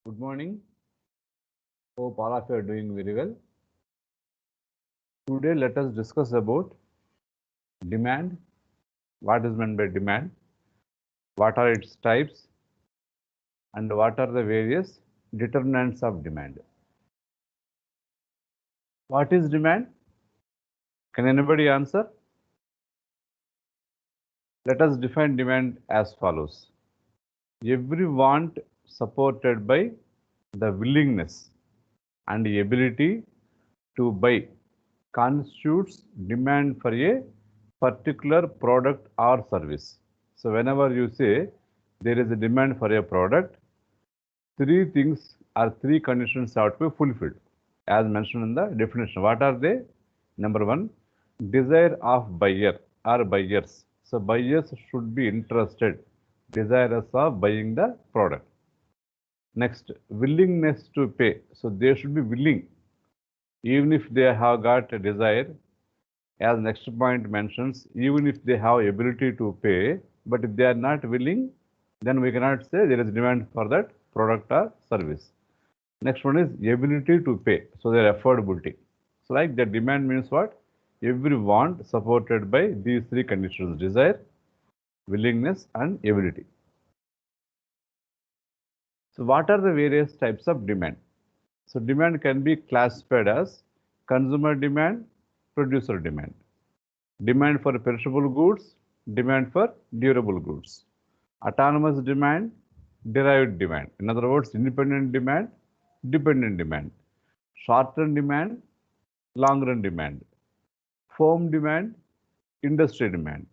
Good morning. Hope all of you are doing very well. Today let us discuss about demand. What is meant by demand? What are its types? And what are the various determinants of demand? What is demand? Can anybody answer? Let us define demand as follows. Every want supported by the willingness and the ability to buy constitutes demand for a particular product or service. So whenever you say there is a demand for a product, three things or three conditions have to be fulfilled as mentioned in the definition. What are they? Number one, desire of buyer or buyers. So buyers should be interested, desirous of buying the product. Next, willingness to pay. So they should be willing, even if they have got a desire. As next point mentions, even if they have ability to pay, but if they are not willing, then we cannot say there is demand for that product or service. Next one is ability to pay. So their affordability. So like the demand means what? Every want supported by these three conditions: desire, willingness, and ability. So what are the various types of demand? So demand can be classified as consumer demand, producer demand, demand for perishable goods, demand for durable goods, autonomous demand, derived demand. In other words, independent demand, dependent demand, short-term demand, long-run demand, firm demand, industry demand,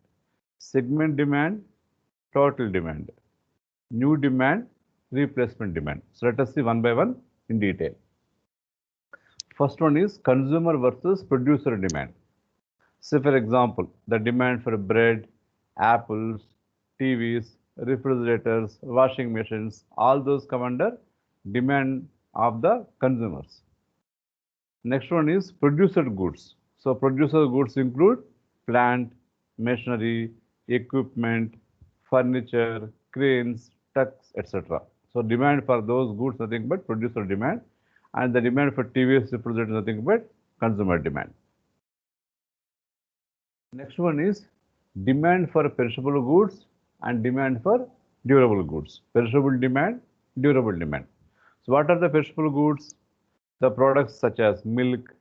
segment demand, total demand, new demand, replacement demand. So let us see one by one in detail. First one is consumer versus producer demand. Say for example, the demand for bread, apples, TVs, refrigerators, washing machines, all those come under demand of the consumers. Next one is producer goods. So producer goods include plant, machinery, equipment, furniture, cranes, trucks, etc. So demand for those goods nothing but producer demand, and the demand for TVs, refrigerators nothing but consumer demand. Next one is demand for perishable goods and demand for durable goods. Perishable demand, durable demand. So what are the perishable goods? The products such as milk,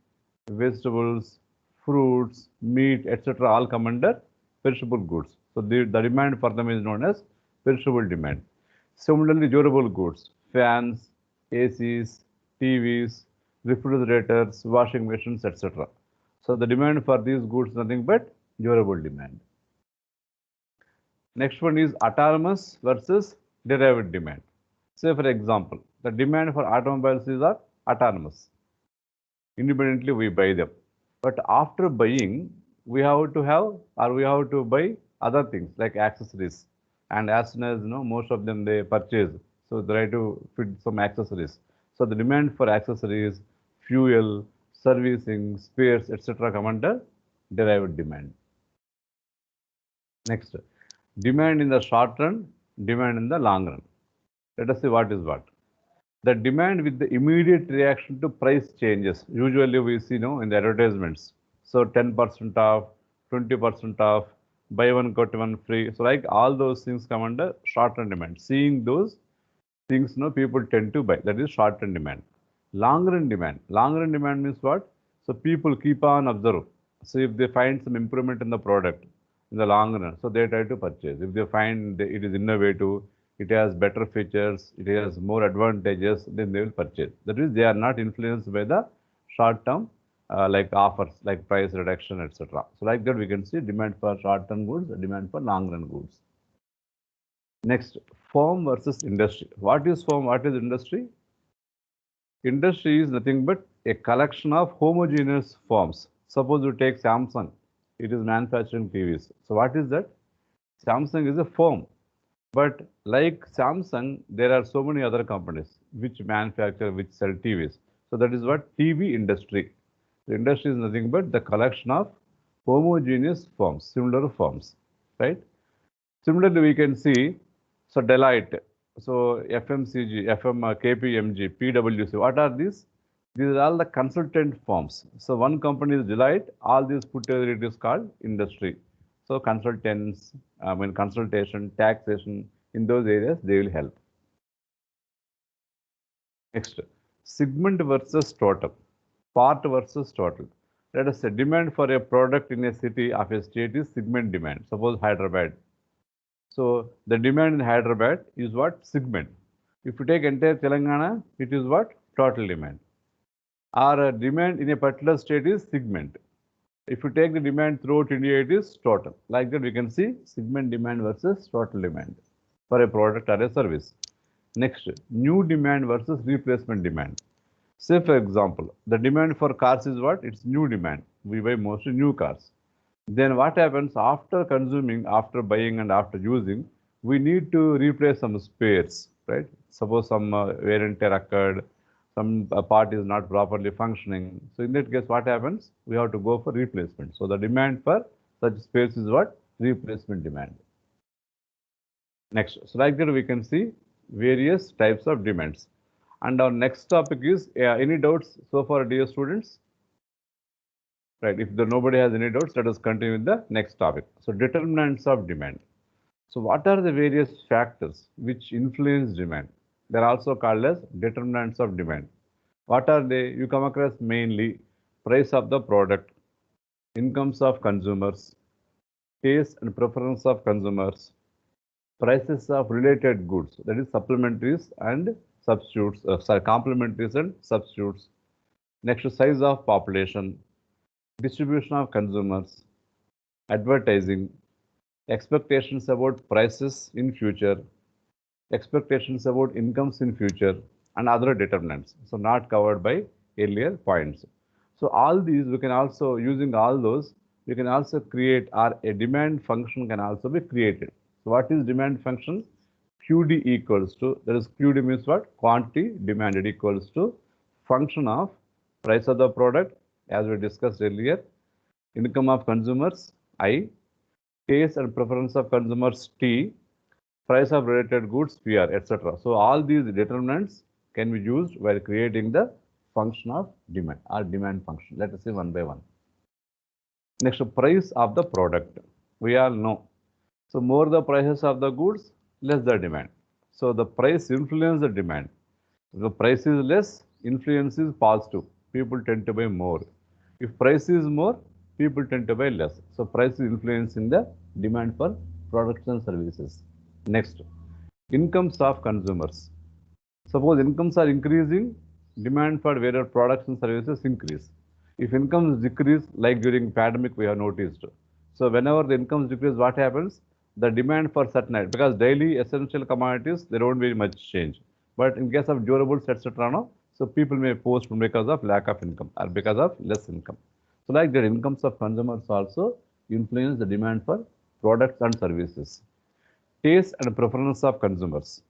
vegetables, fruits, meat, etc. all come under perishable goods. So the demand for them is known as perishable demand. Similarly, durable goods, fans, ACs, TVs, refrigerators, washing machines, etc. So the demand for these goods is nothing but durable demand. Next one is autonomous versus derived demand. Say for example, the demand for automobiles is autonomous. Independently we buy them. But after buying, we have to buy other things like accessories. And as soon as most of them they purchase, so they try to fit some accessories. So the demand for accessories, fuel, servicing, spares, etc. come under derived demand. Next, demand in the short run, demand in the long run. Let us see what is what. The demand with the immediate reaction to price changes. Usually we see in the advertisements. So 10% off, 20% off, buy one get one free. So like all those things come under short-term demand. Seeing those things, people tend to buy. That is short-term demand. Long-run demand. Long-run demand means what? So people keep on observe. So if they find some improvement in the product in the long run, so they try to purchase. If they find it is innovative, it has better features, it has more advantages, then they will purchase. That is, they are not influenced by the short-term like offers, like price reduction, etc. So like that we can see demand for short-term goods, demand for long-run goods. Next, firm versus industry. What is firm? What is industry? Industry is nothing but a collection of homogeneous firms. Suppose you take Samsung, it is manufacturing TVs. So what is that? Samsung is a firm. But like Samsung, there are so many other companies which manufacture, which sell TVs. So that is what TV industry. The industry is nothing but the collection of homogeneous firms, similar firms, right? Similarly, we can see, so Deloitte, So FMCG, KPMG, PwC, what are these? These are all the consultant firms. So one company is Deloitte, all these put together it is called industry. So consultants, consultation, taxation, in those areas they will help. Next, segment versus total, part versus total. Let us say demand for a product in a city of a state is segment demand. Suppose Hyderabad. So the demand in Hyderabad is what? Segment. If you take entire Telangana, it is what? Total demand. Our demand in a particular state is segment. If you take the demand throughout India, it is total. Like that, we can see segment demand versus total demand for a product or a service. Next, new demand versus replacement demand. Say, for example, the demand for cars is what? It's new demand. We buy mostly new cars. Then what happens after consuming, after buying and after using, we need to replace some spares, right? Suppose some wear and tear occurred, some part is not properly functioning. So in that case, what happens? We have to go for replacement. So the demand for such spares is what? Replacement demand. Next, so like that we can see various types of demands. And our next topic is, any doubts so far, dear students? Right, if nobody has any doubts, let us continue with the next topic. So determinants of demand. So what are the various factors which influence demand? They are also called as determinants of demand. What are they? You come across mainly price of the product, incomes of consumers, taste and preference of consumers, prices of related goods, that is supplementaries and substitutes, complementaries and substitutes. Next, size of population, distribution of consumers, advertising, expectations about prices in future, expectations about incomes in future, and other determinants. So not covered by earlier points. So all these we can also, using all those, we can also create, or a demand function can also be created. So what is demand function? QD equals to, that is QD means what? Quantity demanded equals to function of price of the product, as we discussed earlier, income of consumers, I, taste and preference of consumers, T, price of related goods, PR, etc. So all these determinants can be used while creating the function of demand or demand function. Let us see one by one. Next, price of the product. We all know. So more the prices of the goods, less the demand. So the price influences the demand. If the price is less, influence is positive. People tend to buy more. If price is more, people tend to buy less. So price is influencing the demand for products and services. Next, incomes of consumers. Suppose incomes are increasing, demand for various products and services increase. If incomes decrease, like during pandemic we have noticed. So whenever the incomes decrease, what happens? The demand for certain, because daily essential commodities, there won't be much change. But in case of durables, etc., no, so people may postpone because of lack of income or because of less income. So like the incomes of consumers also influence the demand for products and services. Taste and preference of consumers.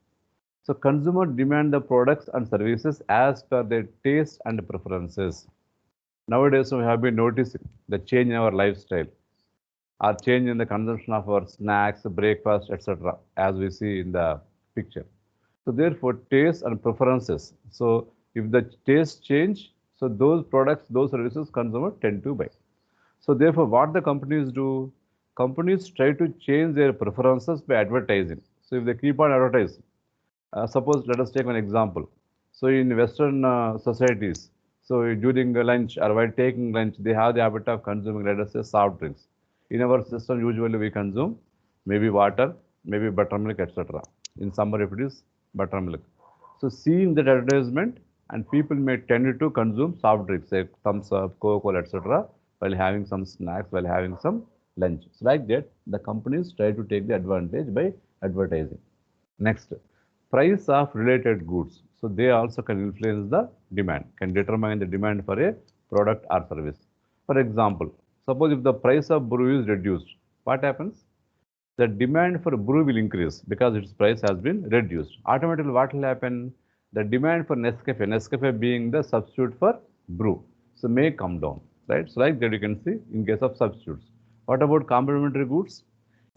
So consumer demand the products and services as per their taste and preferences. Nowadays, we have been noticing the change in our lifestyle, or change in the consumption of our snacks, breakfast, etc., as we see in the picture. So therefore, taste and preferences. So if the taste change, so those products, those services, consumers tend to buy. So therefore, what the companies do? Companies try to change their preferences by advertising. So if they keep on advertising, suppose let us take an example. So in Western societies, so during lunch or while taking lunch, they have the habit of consuming, let us say, soft drinks. In our system, usually we consume maybe water, maybe buttermilk, etc. In summer, if it is buttermilk. So seeing that advertisement, and people may tend to consume soft drinks, like thumbs up, Coca-Cola, etc., while having some snacks, while having some lunch. So like that, the companies try to take the advantage by advertising. Next, price of related goods. So they also can influence the demand, can determine the demand for a product or service. For example, suppose if the price of brew is reduced, what happens? The demand for brew will increase because its price has been reduced. Automatically, what will happen? The demand for Nescafe being the substitute for brew, so may come down, right? So like that you can see in case of substitutes. What about complementary goods?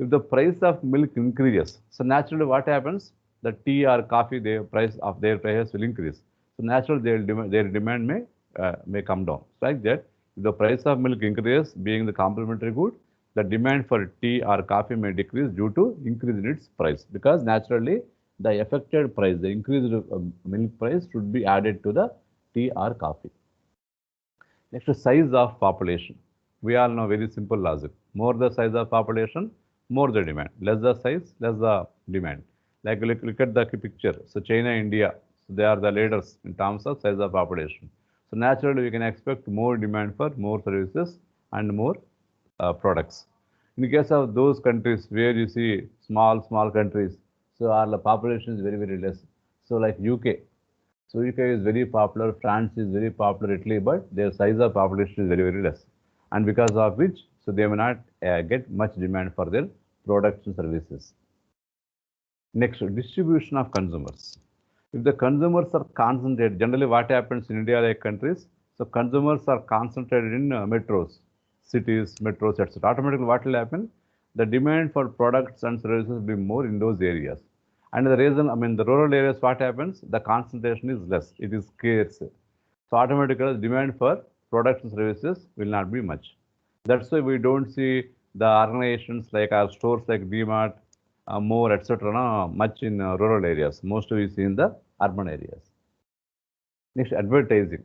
If the price of milk increases, so naturally what happens? the tea or coffee, their price will increase. So naturally, their demand may come down. So like that, if the price of milk increases, being the complementary good, the demand for tea or coffee may decrease due to increase in its price, because naturally the affected price, the increased milk price should be added to the tea or coffee. Next, size of population. We all know very simple logic. More the size of population, more the demand. Less the size, less the demand. Like look at the picture. So China, India, so they are the leaders in terms of size of population. So naturally, we can expect more demand for more services and more products. In the case of those countries where you see small countries, so our population is very less. So like UK, so UK is very popular, France is very popular, Italy, but their size of population is very less. And because of which, so they may not get much demand for their products and services. Next, distribution of consumers. If the consumers are concentrated, generally what happens in India like countries, so consumers are concentrated in metros, cities, metros, etc. Automatically what will happen? The demand for products and services will be more in those areas. And the reason, I mean, the rural areas, what happens? The concentration is less, it is scarce. So automatically the demand for products and services will not be much. That's why we don't see the organizations like our stores like DMart, more, etc. Much in rural areas. Most we see in the urban areas. Next, advertising.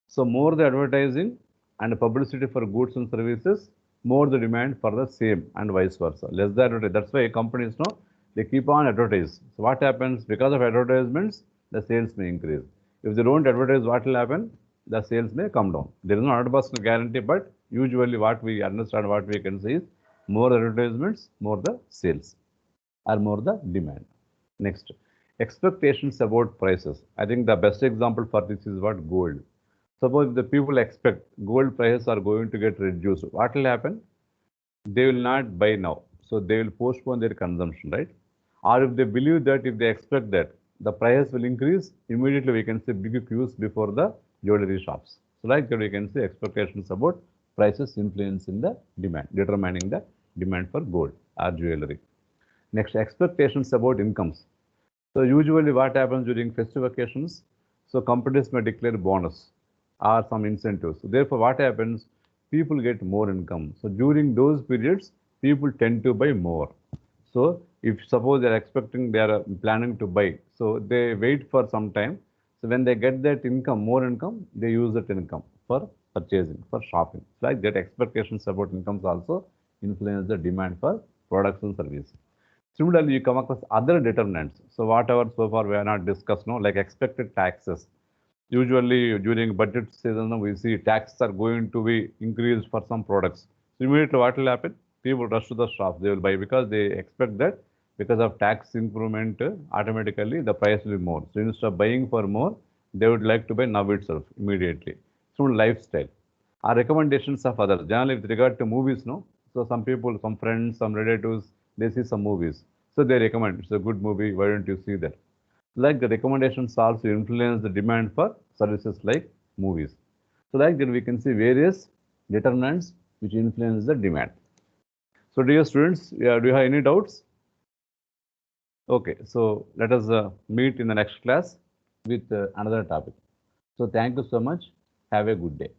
So more the advertising and publicity for goods and services, more the demand for the same, and vice versa. Less the advertising. That's why companies know they keep on advertise. So what happens? Because of advertisements, the sales may increase. If they don't advertise, what will happen? The sales may come down. There is no 100% guarantee, but usually what we understand, what we can say is more advertisements, more the sales, or more the demand. Next, expectations about prices. I think the best example for this is what? Gold. Suppose the people expect gold prices are going to get reduced. What will happen? They will not buy now. So they will postpone their consumption, right? Or if they believe that, if they expect that the price will increase, immediately we can see big queues before the jewelry shops. So like that we can see expectations about prices influencing the demand, determining the demand for gold or jewelry. Next, expectations about incomes. So usually what happens during festive occasions? So companies may declare bonus or some incentives. So therefore what happens? People get more income. So during those periods, people tend to buy more. So if suppose they are planning to buy, so they wait for some time. So when they get that income, more income, they use that income for purchasing, for shopping. Like that, expectations about incomes also influence the demand for products and services. Similarly, you come across other determinants. So whatever so far we have not discussed, no, like expected taxes. Usually during budget season, we see taxes are going to be increased for some products. So immediately what will happen? People rush to the shops, they will buy because they expect that because of tax improvement, automatically the price will be more. So instead of buying for more, they would like to buy now itself immediately. So lifestyle. Our recommendations of others. Generally with regard to movies, no? So some people, some friends, some relatives, they see some movies. So they recommend, it's a good movie, why don't you see that? Like the recommendations also influence the demand for services like movies. So like that we can see various determinants which influence the demand. So dear students, do you have any doubts? Okay, so let us meet in the next class with another topic. So thank you so much. Have a good day.